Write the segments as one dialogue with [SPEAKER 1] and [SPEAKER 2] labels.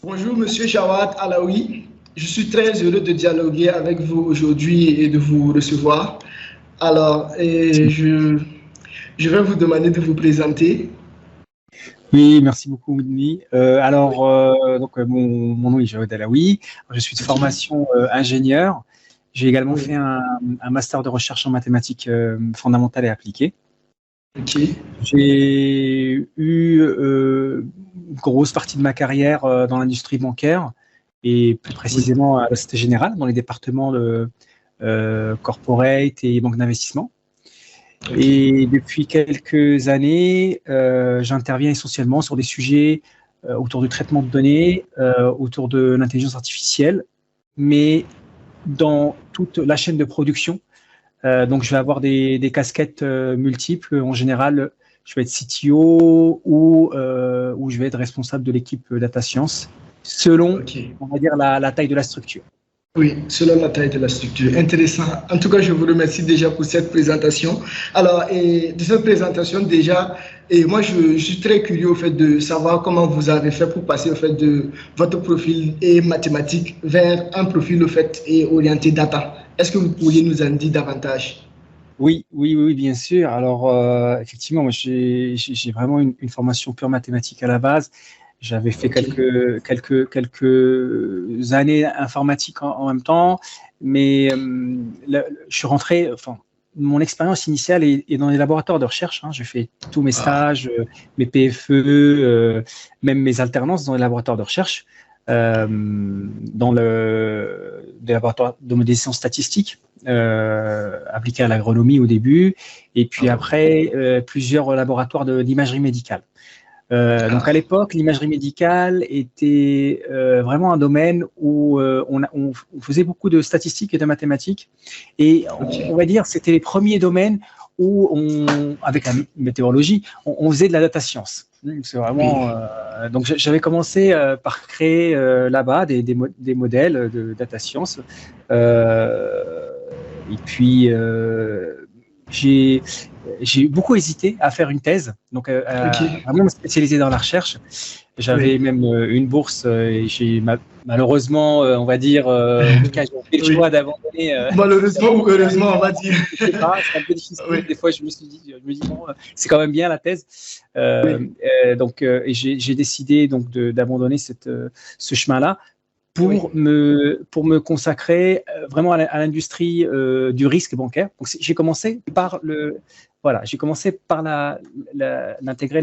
[SPEAKER 1] Bonjour, Monsieur Jawad Alaoui. Je suis très heureux de dialoguer avec vous aujourd'hui et de vous recevoir. Alors, je vais vous demander de vous présenter.
[SPEAKER 2] Oui, merci beaucoup, Winnie.
[SPEAKER 1] Oui,
[SPEAKER 2] Mon nom est Jawad Alaoui. Je suis de
[SPEAKER 1] ok,
[SPEAKER 2] formation ingénieur. J'ai également fait
[SPEAKER 1] oui,
[SPEAKER 2] un master de recherche en mathématiques fondamentales et appliquées.
[SPEAKER 1] ok,
[SPEAKER 2] J'ai eu une grosse partie de ma carrière dans l'industrie bancaire et plus
[SPEAKER 1] oui,
[SPEAKER 2] précisément à la Société Générale, dans les départements de corporate et banque d'investissement.
[SPEAKER 1] ok,
[SPEAKER 2] Et depuis quelques années, j'interviens essentiellement sur des sujets autour du traitement de données, autour de l'intelligence artificielle, mais dans toute la chaîne de production. Donc, je vais avoir des casquettes multiples. En général, je vais être CTO ou je vais être responsable de l'équipe data science, selon,
[SPEAKER 1] ok.
[SPEAKER 2] on va dire, la taille de la structure.
[SPEAKER 1] Oui, selon la taille de la structure. Intéressant. En tout cas, je vous remercie déjà pour cette présentation. Alors, de cette présentation déjà, je suis très curieux au fait de savoir comment vous avez fait pour passer au fait de votre profil et mathématique vers un profil au fait et orienté data. Est-ce que vous pourriez nous en dire davantage?
[SPEAKER 2] Oui, bien sûr. Alors, effectivement, moi, j'ai vraiment une formation pure mathématique à la base. J'avais fait
[SPEAKER 1] Ok,
[SPEAKER 2] quelques années informatique en même temps, mais je suis rentré, enfin, mon expérience initiale est dans les laboratoires de recherche, hein. J'ai fait tous mes
[SPEAKER 1] ah,
[SPEAKER 2] stages, mes PFE, même mes alternances dans les laboratoires de recherche, dans des laboratoires de modélisation statistique appliquée à l'agronomie au début, et puis après plusieurs laboratoires d'imagerie médicale. Donc à
[SPEAKER 1] ah,
[SPEAKER 2] l'époque, l'imagerie médicale était vraiment un domaine où on faisait beaucoup de statistiques et de mathématiques, et on va
[SPEAKER 1] ok.
[SPEAKER 2] dire c'était les premiers domaines où avec la météorologie, on faisait de la data science. C'est vraiment
[SPEAKER 1] Oui,
[SPEAKER 2] donc j'avais commencé par créer là-bas des modèles de data science. Euh, et puis, j'ai j'ai beaucoup hésité à faire une thèse, donc
[SPEAKER 1] ok,
[SPEAKER 2] à vraiment me spécialiser dans la recherche. J'avais
[SPEAKER 1] oui,
[SPEAKER 2] même une bourse et malheureusement, on va dire, en tout cas, j'ai fait le choix
[SPEAKER 1] oui.
[SPEAKER 2] d'abandonner.
[SPEAKER 1] Malheureusement ou heureusement, on va dire.
[SPEAKER 2] Je sais pas, c'est un peu
[SPEAKER 1] Oui,
[SPEAKER 2] difficile. Des fois, je me dis bon, c'est quand même bien la thèse.
[SPEAKER 1] oui,
[SPEAKER 2] Et j'ai décidé donc d'abandonner ce chemin-là
[SPEAKER 1] oui,
[SPEAKER 2] pour me consacrer vraiment à l'industrie du risque bancaire. Donc, j'ai commencé par voilà, j'ai commencé par l'intégrer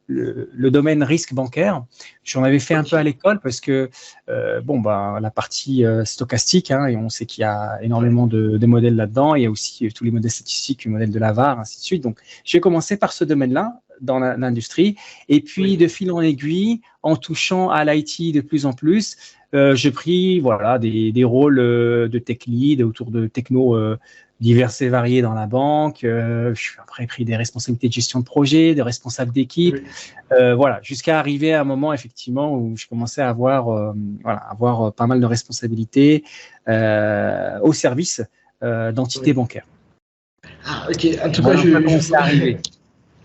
[SPEAKER 2] le domaine risque bancaire. J'en avais fait un peu à
[SPEAKER 1] ok,
[SPEAKER 2] l'école parce que la partie stochastique, hein, et on sait qu'il y a
[SPEAKER 1] ouais,
[SPEAKER 2] énormément de modèles là-dedans. Il y a aussi tous les modèles statistiques, le modèle de Lavar, ainsi de suite. Donc, j'ai commencé par ce domaine-là dans l'industrie, et puis de
[SPEAKER 1] oui,
[SPEAKER 2] fil en aiguille, en touchant à l'IT de plus en plus, j'ai pris voilà, des rôles de tech lead autour de techno diverses et variées dans la banque. Je suis après pris des responsabilités de gestion de projet, de responsable d'équipe,
[SPEAKER 1] oui,
[SPEAKER 2] voilà, jusqu'à arriver à un moment effectivement où je commençais à avoir, avoir pas mal de responsabilités au service d'entités
[SPEAKER 1] oui.
[SPEAKER 2] bancaires.
[SPEAKER 1] Ah, ok. En tout cas,
[SPEAKER 2] Voilà un peu
[SPEAKER 1] je
[SPEAKER 2] comment c'est
[SPEAKER 1] vois.
[SPEAKER 2] arrivé.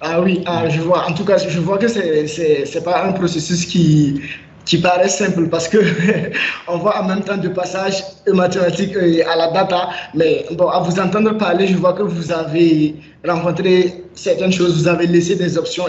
[SPEAKER 1] Ah oui, ah, je vois. En tout cas, je vois que c'est pas un processus qui paraît simple parce que on voit en même temps de passage mathématique à la data. Mais bon, à vous entendre parler, je vois que vous avez rencontré certaines choses, vous avez laissé des options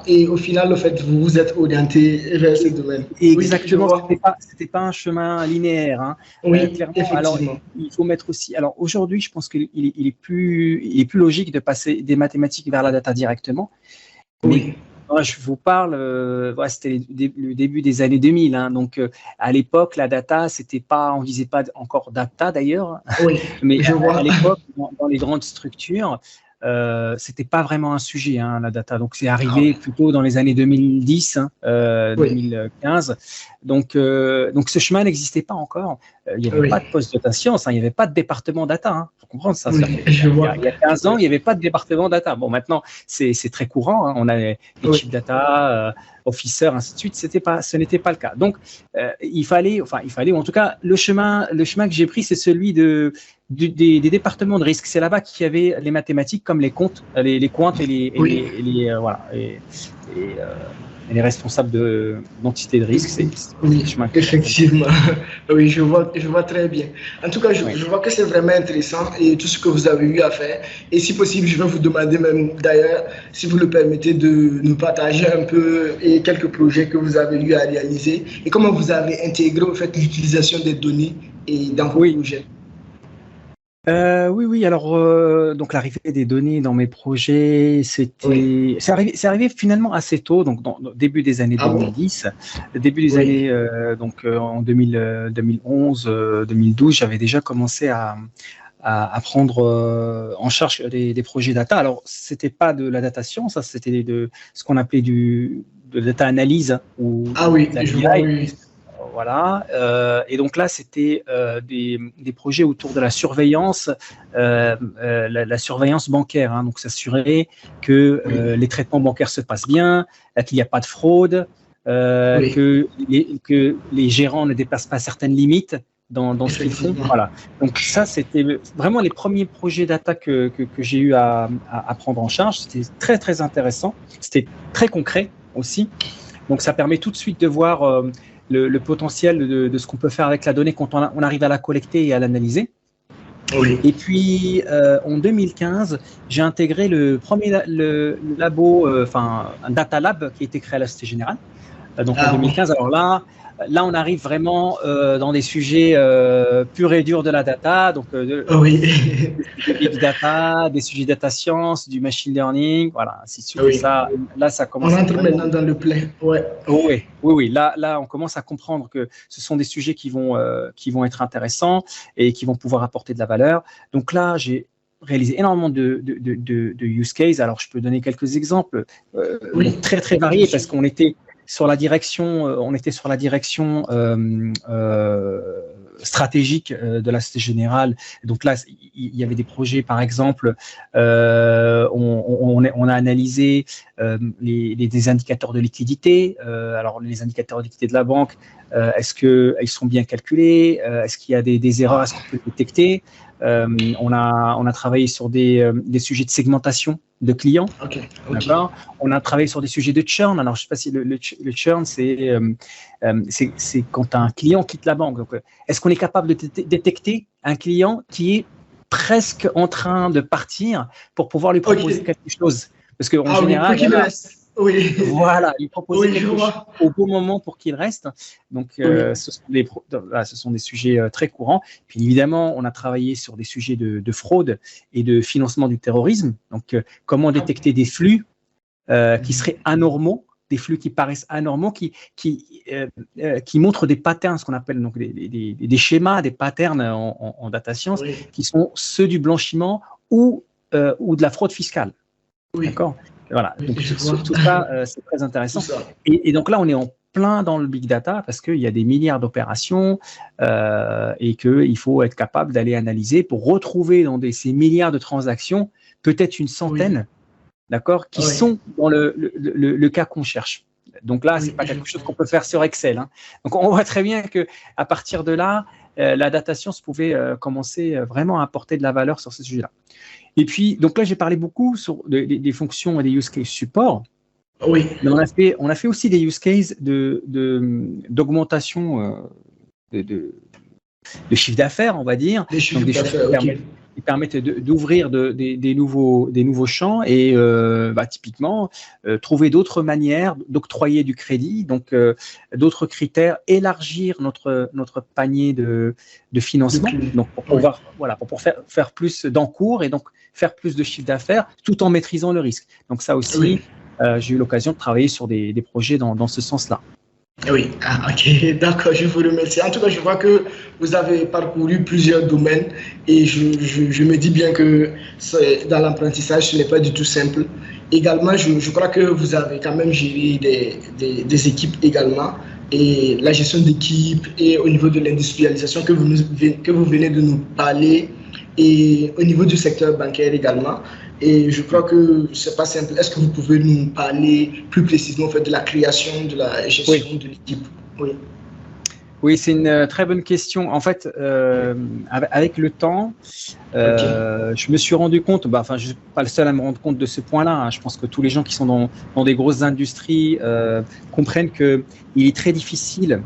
[SPEAKER 1] et au final, le fait, vous vous êtes orienté vers ce domaine.
[SPEAKER 2] Et
[SPEAKER 1] Oui, je
[SPEAKER 2] exactement,
[SPEAKER 1] vois.
[SPEAKER 2] c'était pas un chemin linéaire, hein.
[SPEAKER 1] Oui,
[SPEAKER 2] Clairement, alors
[SPEAKER 1] effectivement.
[SPEAKER 2] il faut mettre aussi. Alors aujourd'hui, je pense il est plus logique de passer des mathématiques vers la data directement. Mais
[SPEAKER 1] Oui,
[SPEAKER 2] moi, je vous parle, voilà, c'était le début des années 2000, hein, donc à l'époque, la data, c'était pas, on disait pas encore data d'ailleurs,
[SPEAKER 1] oui,
[SPEAKER 2] mais
[SPEAKER 1] je
[SPEAKER 2] à
[SPEAKER 1] vois.
[SPEAKER 2] l'époque, dans les grandes structures, c'était pas vraiment un sujet, hein, la data. Donc c'est
[SPEAKER 1] Ah
[SPEAKER 2] arrivé
[SPEAKER 1] oui,
[SPEAKER 2] plutôt dans les années 2010, hein,
[SPEAKER 1] oui,
[SPEAKER 2] 2015. Donc ce chemin n'existait pas encore. Il n'y avait pas
[SPEAKER 1] oui,
[SPEAKER 2] de poste data science, hein, il n'y avait pas de département data. Hein. Faut comprendre ça. C'est-à-dire
[SPEAKER 1] oui,
[SPEAKER 2] qu'il
[SPEAKER 1] je vois.
[SPEAKER 2] il y a 15 ans, il n'y avait pas de département data. Bon, maintenant, c'est très courant, hein. On a les chief
[SPEAKER 1] Oui,
[SPEAKER 2] data, officer, ainsi de suite. Ce n'était pas le cas. Donc, ou en tout cas, le chemin que j'ai pris, c'est celui des départements de risque. C'est là-bas qu'il y avait les mathématiques comme les comptes, les comptes et
[SPEAKER 1] oui,
[SPEAKER 2] voilà. elle est responsable d'entité de risque.
[SPEAKER 1] Oui, effectivement. Oui, je vois très bien. En tout cas, je vois que c'est vraiment intéressant et tout ce que vous avez eu à faire. Et si possible, je vais vous demander même d'ailleurs, si vous le permettez, de nous partager un peu et quelques projets que vous avez eu à réaliser et comment vous avez intégré au fait l'utilisation des données et dans vos projets.
[SPEAKER 2] Oui. Alors, donc l'arrivée des données dans mes projets, c'est arrivé finalement assez tôt, donc dans début des années 2010, début des années donc en 2011, 2012, j'avais déjà commencé à prendre en charge des projets data. Alors, c'était pas de la data science, ça, c'était de ce qu'on appelait de data analyse ou
[SPEAKER 1] oui.
[SPEAKER 2] Voilà. Et donc là, c'était des projets autour de la surveillance, la surveillance bancaire. Hein, donc, s'assurer que les traitements bancaires se passent bien, qu'il n'y a pas de fraude, que les gérants ne dépassent pas certaines limites dans ce qu'ils font. Voilà. Donc ça, c'était vraiment les premiers projets data que j'ai eu à prendre en charge. C'était très, très intéressant. C'était très concret aussi. Donc, ça permet tout de suite de voir le potentiel de ce qu'on peut faire avec la donnée quand on arrive à la collecter et à l'analyser.
[SPEAKER 1] Oui.
[SPEAKER 2] Et puis, en 2015, j'ai intégré le premier labo, un data lab qui a été créé à la Société Générale. Donc, en 2015, alors là, on arrive vraiment dans des sujets purs et durs de la data, donc des big data, des sujets data science, du machine learning, voilà, ainsi de suite. Et ça, là, ça commence.
[SPEAKER 1] On entre maintenant dans le plein.
[SPEAKER 2] Oui. Là, on commence à comprendre que ce sont des sujets qui vont être intéressants et qui vont pouvoir apporter de la valeur. Donc là, j'ai réalisé énormément de use cases. Alors, je peux donner quelques exemples très, très variés parce qu'on était sur la direction, stratégique de la Société Générale. Donc là, il y avait des projets, par exemple, on a analysé des indicateurs de liquidité. Alors, les indicateurs de liquidité de la banque, est-ce qu'ils sont bien calculés? Est-ce qu'il y a des erreurs? Est-ce qu'on peut les détecter? On a travaillé sur des sujets de segmentation de clients. D'accord. On a travaillé sur des sujets de churn. Alors, je ne sais pas si le churn, c'est quand un client quitte la banque. Donc, est-ce qu'on est capable de détecter un client qui est presque en train de partir pour pouvoir lui proposer quelque chose? Parce qu'en général, voilà, il proposait quelque chose au bon moment pour qu'il reste. Donc, ce sont des sujets très courants. Puis évidemment, on a travaillé sur des sujets de fraude et de financement du terrorisme. Donc, comment détecter des flux qui seraient anormaux, des flux qui paraissent anormaux, qui montrent des patterns, ce qu'on appelle donc des schémas, des patterns en data science, qui sont ceux du blanchiment ou de la fraude fiscale. D'accord. Voilà, donc tout ça, c'est très intéressant. Et donc là, on est en plein dans le big data parce qu'il y a des milliards d'opérations et qu'il faut être capable d'aller analyser pour retrouver dans ces milliards de transactions peut-être une centaine, d'accord, qui sont dans le cas qu'on cherche. Donc là, c'est pas quelque chose qu'on peut faire sur Excel. Hein. Donc on voit très bien que à partir de là, la data science pouvait commencer vraiment à apporter de la valeur sur ce sujet-là. Et puis, donc là, j'ai parlé beaucoup sur des fonctions et des use cases support. Mais on a fait aussi des use cases d'augmentation de chiffre d'affaires, on va dire. Des choses qui permettent d'ouvrir des nouveaux champs et typiquement trouver d'autres manières d'octroyer du crédit, donc d'autres critères, élargir notre panier de financement, donc pour pouvoir faire plus d'encours et donc faire plus de chiffre d'affaires tout en maîtrisant le risque. Donc ça aussi, j'ai eu l'occasion de travailler sur des projets dans ce sens-là.
[SPEAKER 1] Oui, ok, d'accord, je vous remercie. En tout cas, je vois que vous avez parcouru plusieurs domaines et je me dis bien que dans l'apprentissage, ce n'est pas du tout simple. Également, je crois que vous avez quand même géré des équipes également et la gestion d'équipe et au niveau de l'industrialisation que vous venez de nous parler et au niveau du secteur bancaire également. Et je crois que ce n'est pas simple. Est-ce que vous pouvez nous parler plus précisément en fait, de la création, de la gestion de l'équipe?
[SPEAKER 2] Oui, c'est une très bonne question. En fait, avec le temps, je me suis rendu compte, je ne suis pas le seul à me rendre compte de ce point-là, hein. Je pense que tous les gens qui sont dans des grosses industries comprennent qu'il est très difficile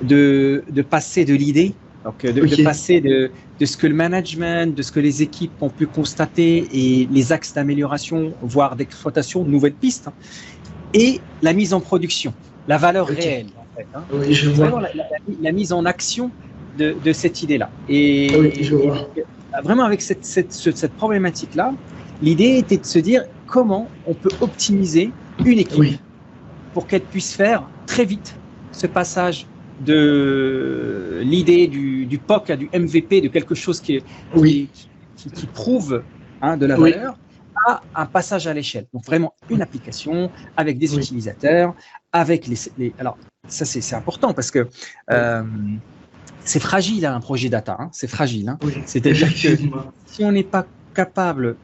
[SPEAKER 2] de passer de l'idée, donc de passer de ce que le management, de ce que les équipes ont pu constater et les axes d'amélioration, voire d'exploitation, de nouvelles pistes, et la mise en production, la valeur réelle. En fait, hein.
[SPEAKER 1] Oui, je vois.
[SPEAKER 2] La mise en action de cette idée-là. Et, vraiment, avec cette problématique-là, l'idée était de se dire comment on peut optimiser une équipe pour qu'elle puisse faire très vite ce passage de l'idée du POC à du MVP, de quelque chose qui prouve de la valeur, à un passage à l'échelle. Donc vraiment une application avec des utilisateurs, avec les alors ça c'est important parce que c'est fragile un projet data, hein, c'est fragile. Hein. C'est-à-dire que si on n'est pas capable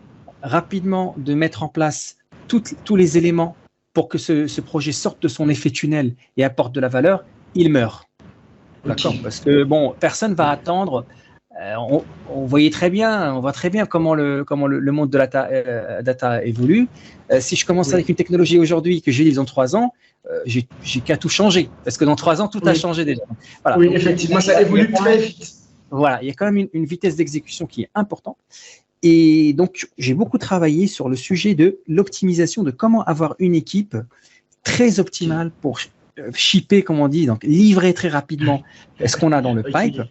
[SPEAKER 2] rapidement de mettre en place tous les éléments pour que ce projet sorte de son effet tunnel et apporte de la valeur, il meurt. D'accord, parce que personne va attendre. On voit très bien comment le monde de la data évolue. Si je commence avec une technologie aujourd'hui que j'utilise dans 3 ans, j'ai qu'à tout changer, parce que dans 3 ans, tout a changé déjà. Voilà.
[SPEAKER 1] Oui, effectivement, ça évolue très vite.
[SPEAKER 2] Voilà, il y a quand même une vitesse d'exécution qui est importante. Et donc, j'ai beaucoup travaillé sur le sujet de l'optimisation, de comment avoir une équipe très optimale pour shipper, comme on dit, donc livrer très rapidement ce qu'on a dans le pipe,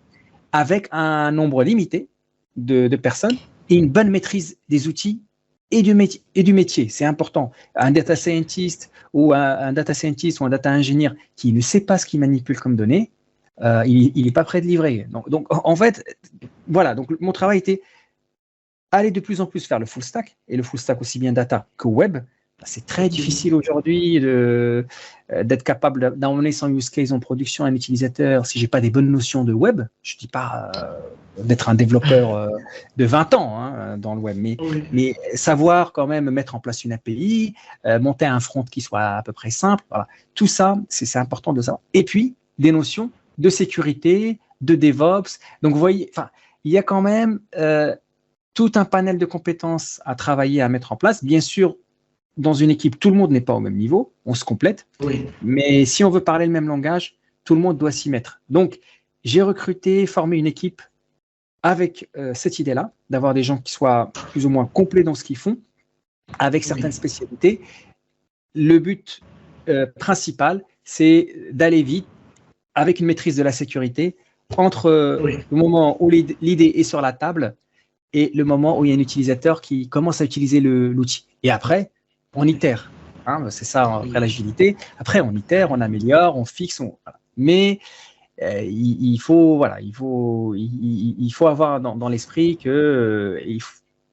[SPEAKER 2] avec un nombre limité de personnes et une bonne maîtrise des outils et du métier. C'est important. Un data scientist ou un data ingénieur qui ne sait pas ce qu'il manipule comme données, il n'est pas prêt de livrer. Donc, en fait, voilà. Donc, mon travail était aller de plus en plus vers le full stack, et le full stack aussi bien data que web. C'est très difficile aujourd'hui d'être capable d'emmener son use case en production à un utilisateur si je n'ai pas des bonnes notions de web. Je ne dis pas d'être un développeur de 20 ans dans le web, mais savoir quand même mettre en place une API, monter un front qui soit à peu près simple. Voilà. Tout ça, c'est important de savoir. Et puis, des notions de sécurité, de DevOps. Donc, vous voyez, il y a quand même tout un panel de compétences à travailler, à mettre en place. Bien sûr, dans une équipe, tout le monde n'est pas au même niveau, on se complète, mais si on veut parler le même langage, tout le monde doit s'y mettre. Donc, j'ai formé une équipe avec cette idée-là, d'avoir des gens qui soient plus ou moins complets dans ce qu'ils font, avec certaines spécialités. Le but principal, c'est d'aller vite, avec une maîtrise de la sécurité, entre le moment où l'idée est sur la table et le moment où il y a un utilisateur qui commence à utiliser l'outil. Et après, on itère, c'est ça après l'agilité. Après, on itère, on améliore, on fixe, voilà. Mais il faut avoir dans l'esprit que il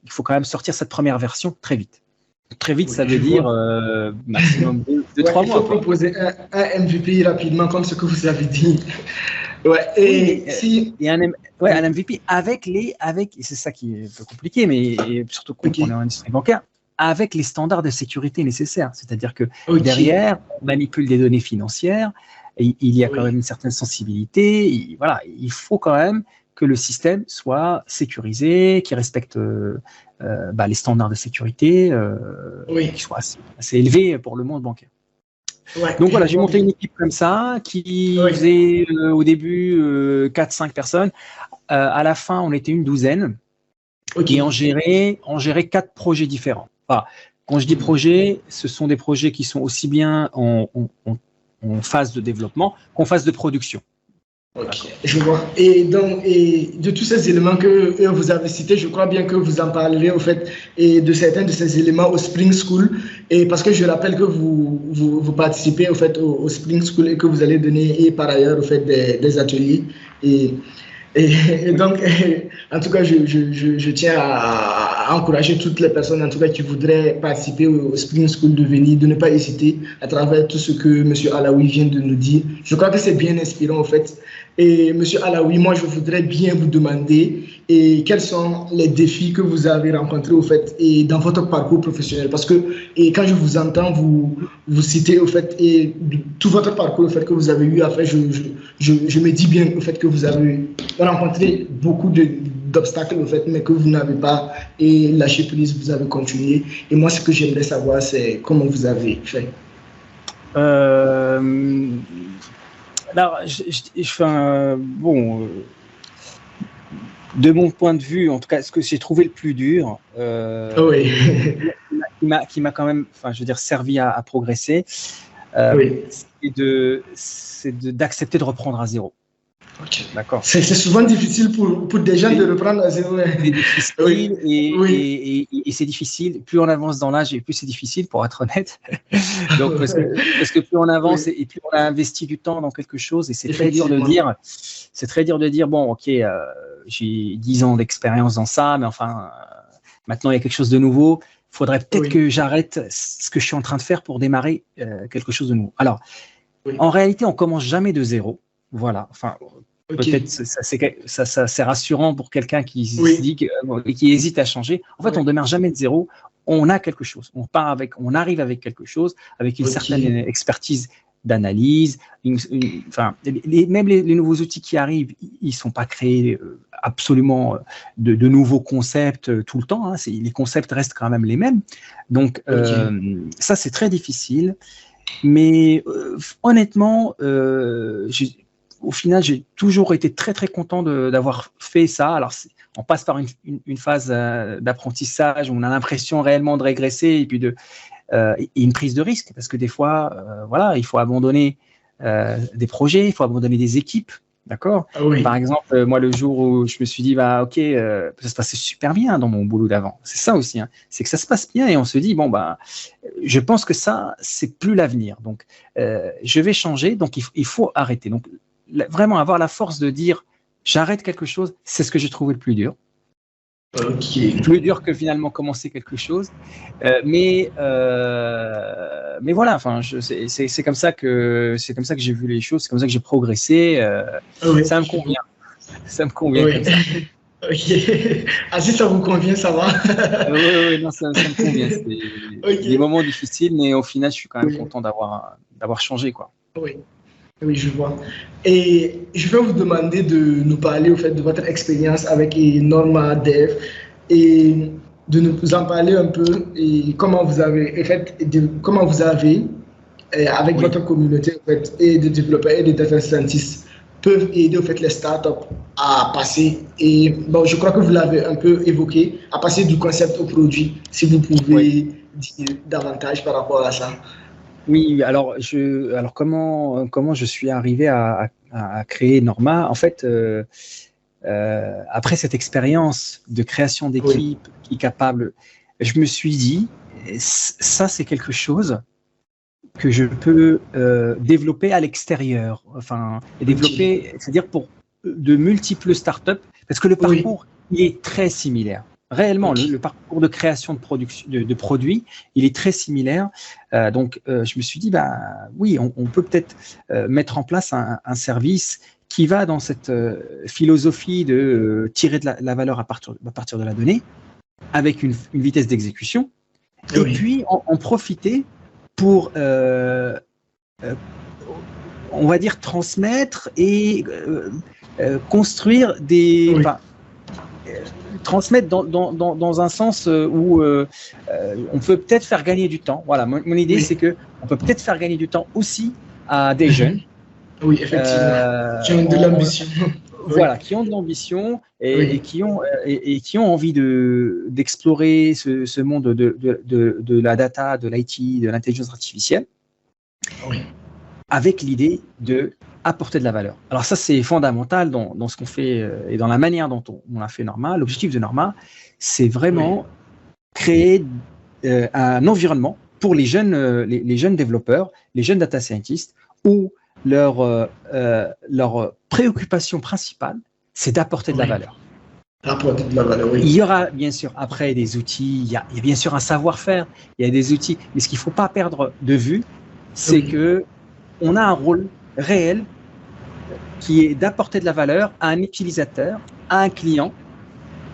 [SPEAKER 2] faut quand même sortir cette première version très vite. Très vite, ça veut dire maximum 2-3 mois.
[SPEAKER 1] Il faut proposer un MVP rapidement, comme ce que vous avez dit.
[SPEAKER 2] Un MVP avec c'est ça qui est un peu compliqué, mais surtout quand on est en industrie bancaire, avec les standards de sécurité nécessaires. C'est-à-dire que derrière, on manipule des données financières, et il y a quand même une certaine sensibilité. Il faut quand même que le système soit sécurisé, qui respecte les standards de sécurité, qui soient assez élevés pour le monde bancaire. Donc voilà, j'ai monté une équipe comme ça qui faisait au début 4-5 personnes. À la fin, on était une douzaine et on gérait 4 projets différents. Enfin, quand je dis projets, ce sont des projets qui sont aussi bien en phase de développement qu'en phase de production.
[SPEAKER 1] Je vois. Et de tous ces éléments que vous avez cités, je crois bien que vous en parlerez au fait et de certains de ces éléments au Spring School. Et parce que je rappelle que vous participez au fait au Spring School et que vous allez donner et par ailleurs au fait des ateliers. Et donc, en tout cas, je tiens à encourager toutes les personnes, en tout cas, qui voudraient participer au Spring School de ne pas hésiter à travers tout ce que M. Alaoui vient de nous dire. Je crois que c'est bien inspirant, en fait. Et Monsieur Alaoui, moi, je voudrais bien vous demander quels sont les défis que vous avez rencontrés au fait et dans votre parcours professionnel. Parce que quand je vous entends, vous citez au fait et tout votre parcours au fait que vous avez eu à faire, je me dis bien au fait que vous avez rencontré beaucoup d'obstacles au fait, mais que vous n'avez pas et lâché prise, vous avez continué. Et moi, ce que j'aimerais savoir, c'est comment vous avez fait.
[SPEAKER 2] Alors, de mon point de vue, en tout cas, ce que j'ai trouvé le plus dur,
[SPEAKER 1] oui.
[SPEAKER 2] qui m'a quand même, je veux dire, servi à progresser,
[SPEAKER 1] oui.
[SPEAKER 2] c'est d'accepter de reprendre à zéro.
[SPEAKER 1] Okay.
[SPEAKER 2] D'accord.
[SPEAKER 1] C'est souvent difficile pour des gens de reprendre à zéro.
[SPEAKER 2] C'est difficile et c'est difficile. Plus on avance dans l'âge et plus c'est difficile, pour être honnête. Donc, parce que plus on avance et plus on a investi du temps dans quelque chose, et c'est très dur de dire, bon, ok, j'ai 10 ans d'expérience dans ça, mais enfin, maintenant il y a quelque chose de nouveau. Il faudrait peut-être que j'arrête ce que je suis en train de faire pour démarrer quelque chose de nouveau. Alors, en réalité, on commence jamais de zéro. Voilà. Enfin, peut-être ça c'est rassurant pour quelqu'un qui se dit qui hésite à changer. En fait, on ne démarre jamais de zéro. On a quelque chose. On arrive avec quelque chose, avec une certaine expertise d'analyse. Même les nouveaux outils qui arrivent, ils sont pas créés absolument de nouveaux concepts tout le temps. Hein. Les concepts restent quand même les mêmes. Donc ça, c'est très difficile. Mais honnêtement, au final, j'ai toujours été très, très content d'avoir fait ça. Alors, on passe par une phase d'apprentissage où on a l'impression réellement de régresser et puis et une prise de risque, parce que des fois, il faut abandonner des projets, il faut abandonner des équipes. D'accord. Par exemple, moi, le jour où je me suis dit, ok, ça se passait super bien dans mon boulot d'avant. C'est ça aussi, hein, c'est que ça se passe bien et on se dit, je pense que ça, c'est plus l'avenir. Donc, je vais changer. Donc, il faut arrêter. Donc, vraiment avoir la force de dire, j'arrête quelque chose, c'est ce que j'ai trouvé le plus dur. Plus dur que finalement commencer quelque chose. Mais voilà, c'est comme ça que j'ai vu les choses, c'est comme ça que j'ai progressé. Ça me convient. Ça me convient comme ça.
[SPEAKER 1] Ok. Ah, si ça vous convient, ça va.
[SPEAKER 2] Oui, non, ça me convient. C'est des moments difficiles, mais au final, je suis quand même content d'avoir changé, quoi.
[SPEAKER 1] Oui, je vois. Et je vais vous demander de nous parler au fait de votre expérience avec Norma Dev et de nous en parler un peu et comment vous avez avec votre communauté en fait, et de développeurs et de data scientists peuvent aider au fait les startups à passer et je crois que vous l'avez un peu évoqué, à passer du concept au produit. Si vous pouvez dire davantage par rapport à ça.
[SPEAKER 2] Oui, alors comment je suis arrivé à créer Norma? En fait, après cette expérience de création d'équipe qui est capable, je me suis dit, ça c'est quelque chose que je peux développer à l'extérieur, développer, c'est-à-dire pour de multiples startups, parce que le parcours il est très similaire. Réellement, le parcours de création de produits, il est très similaire. Donc, je me suis dit, on peut peut-être mettre en place un service qui va dans cette philosophie de tirer de la valeur à partir de la donnée, avec une vitesse d'exécution, et puis en profiter pour, on va dire, transmettre et construire des... transmettre dans un sens où on peut peut-être faire gagner du temps. Voilà, mon idée, c'est qu'on peut peut-être faire gagner du temps aussi à des jeunes.
[SPEAKER 1] Oui, effectivement. Qui ont de l'ambition.
[SPEAKER 2] Voilà, qui ont de l'ambition et qui ont envie d'explorer ce monde de la data, de l'IT, de l'intelligence artificielle, avec l'idée de apporter de la valeur. Alors ça, c'est fondamental dans ce qu'on fait et dans la manière dont on a fait Norma. L'objectif de Norma, c'est vraiment créer un environnement pour les jeunes développeurs, les jeunes data scientists, où leur préoccupation principale, c'est d'apporter de la valeur.
[SPEAKER 1] Apporter de la valeur, oui.
[SPEAKER 2] Il y aura bien sûr après des outils, il y a bien sûr un savoir-faire, il y a des outils, mais ce qu'il ne faut pas perdre de vue, c'est que on a un rôle réel qui est d'apporter de la valeur à un utilisateur, à un client.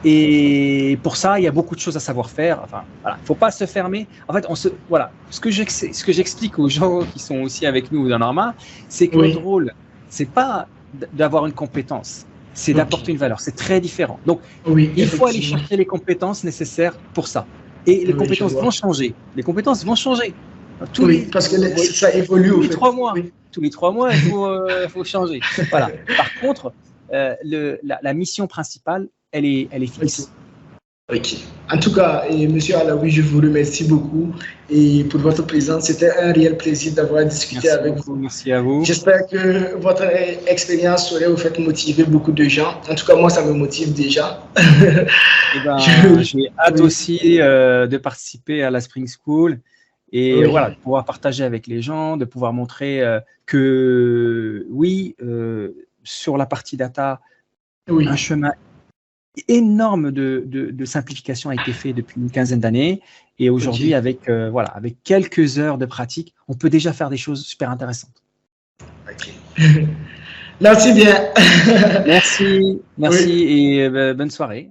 [SPEAKER 2] Et pour ça, il y a beaucoup de choses à savoir faire. Enfin, voilà, faut pas se fermer. En fait, voilà, ce que j'explique aux gens qui sont aussi avec nous dans Norma, c'est que notre rôle, c'est pas d'avoir une compétence, c'est d'apporter une valeur. C'est très différent. Donc, il faut aller chercher les compétences nécessaires pour ça. Et les compétences vont changer. Les compétences vont changer.
[SPEAKER 1] Parce que ça évolue
[SPEAKER 2] tous les 3 mois. Tous les 3 mois, il faut changer. Voilà. Par contre, la mission principale, elle est fixe.
[SPEAKER 1] Ok. En tout cas, Monsieur Alaoui, je vous remercie beaucoup et pour votre présence. C'était un réel plaisir d'avoir discuté avec vous.
[SPEAKER 2] Merci à vous.
[SPEAKER 1] J'espère que votre expérience saurait vous faire motiver beaucoup de gens. En tout cas, moi, ça me motive déjà.
[SPEAKER 2] J'ai hâte aussi de participer à la Spring School et voilà, de pouvoir partager avec les gens, de pouvoir montrer que sur la partie data, un chemin énorme de simplification a été fait depuis une quinzaine d'années et aujourd'hui avec quelques heures de pratique, on peut déjà faire des choses super intéressantes.
[SPEAKER 1] Merci bien.
[SPEAKER 2] Merci et bonne soirée.